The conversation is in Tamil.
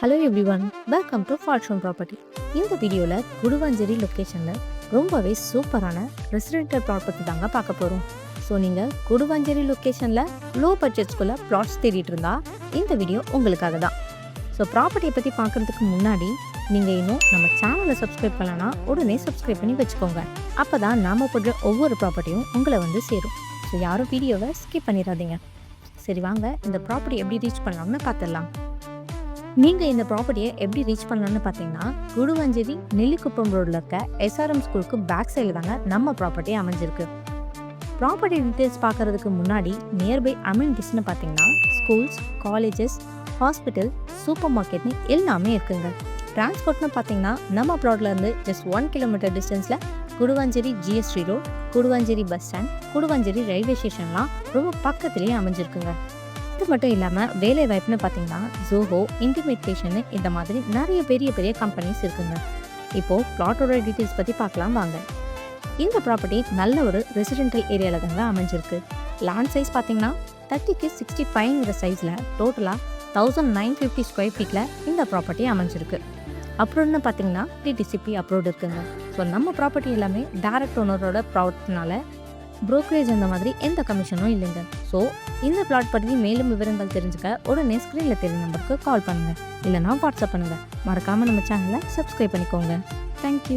Hello everyone, welcome to fortune property. இந்த வீடியோவில் குடுவாஞ்சேரி லொக்கேஷனில் ரொம்பவே சூப்பரான ரெசிடென்டல் ப்ராப்பர்ட்டி தாங்க பார்க்க போகிறோம். ஸோ நீங்கள் குடுவாஞ்சேரி லொக்கேஷனில் லோ பட்ஜெட்ஸ்குள்ளே ப்ளாட்ஸ் தேடிட்டு இருந்தால் இந்த வீடியோ உங்களுக்காக தான். ஸோ ப்ராப்பர்ட்டியை பற்றி பார்க்குறதுக்கு முன்னாடி நீங்கள் இன்னும் நம்ம சேனலை சப்ஸ்கிரைப் பண்ணலன்னா உடனே சப்ஸ்கிரைப் பண்ணி வச்சுக்கோங்க. அப்போ தான் நாம் போடுற ஒவ்வொரு ப்ராப்பர்ட்டியும் உங்களை வந்து சேரும். ஸோ யாரும் வீடியோவை ஸ்கிப் பண்ணிடாதீங்க. சரி வாங்க, இந்த ப்ராப்பர்ட்டி எப்படி ரீச் பண்ணலாம்னு பார்த்துடலாம். நீங்கள் இந்த ப்ராப்பர்ட்டியை எப்படி ரீச் பண்ணலான்னு பார்த்தீங்கன்னா, குடுவாஞ்சேரி நெல்லிக்குப்பம் ரோடில் இருக்க எஸ்ஆர்எம் ஸ்கூலுக்கு பேக் சைடில் தாங்க நம்ம ப்ராப்பர்ட்டி அமைஞ்சிருக்கு. ப்ராப்பர்ட்டி டீட்டெயில்ஸ் பார்க்குறதுக்கு முன்னாடி நியர்பை அம்யூனிட்டிஸ்னு பார்த்தீங்கன்னா ஸ்கூல்ஸ், காலேஜஸ், ஹாஸ்பிட்டல், சூப்பர் மார்க்கெட்னு எல்லாமே இருக்குங்க. டிரான்ஸ்போர்ட்னு பார்த்தீங்கன்னா நம்ம ப்ளாட்லேருந்து ஜஸ்ட் 1 கிலோமீட்டர் டிஸ்டன்ஸில் Guduvanchery GST road, Guduvanchery bus stand, Guduvanchery railway ஸ்டேஷன்லாம் ரொம்ப பக்கத்துலேயே அமைஞ்சிருக்குங்க. இது மட்டும் இல்லாமல் வேலை வாய்ப்புன்னு பார்த்தீங்கன்னா ஜோஹோ, இன்டிமேட்டேஷனு இந்த மாதிரி நிறைய பெரிய பெரிய கம்பெனிஸ் இருக்குங்க. இப்போது ப்ளாட்டோட டீட்டெயில்ஸ் பற்றி பார்க்கலாம் வாங்க. இந்த ப்ராப்பர்ட்டி நல்ல ஒரு ரெசிடென்டல் ஏரியாவில் தாங்க அமைஞ்சிருக்கு. லேண்ட் சைஸ் பார்த்தீங்கன்னா 30க்கு 65 சைஸில் டோட்டலாக 1950 ஸ்கொயர் ஃபீட்டில் இந்த ப்ராப்பர்ட்டி அமைஞ்சிருக்கு. அப்ரூவ்னு பார்த்தீங்கன்னா டிடிசிபி அப்ரூவ்டு இருக்குங்க. ஸோ நம்ம ப்ராப்பர்ட்டி எல்லாமே டைரக்ட் ஓனரோட ப்ராப்பர்ட்டினால புரோக்கரேஜ் அந்த மாதிரி எந்த கமிஷனும் இல்லைங்க. ஸோ இந்த பிளாட் பற்றி மேலும் விவரங்கள் தெரிஞ்சுக்க உடனே ஸ்க்ரீனில் தெரியும் நம்பருக்கு கால் பண்ணுங்கள், இல்லைனா வாட்ஸ்அப் பண்ணுங்கள். மறக்காமல் நம்ம சேனலை சப்ஸ்கிரைப் பண்ணிக்கோங்க. தேங்க்யூ.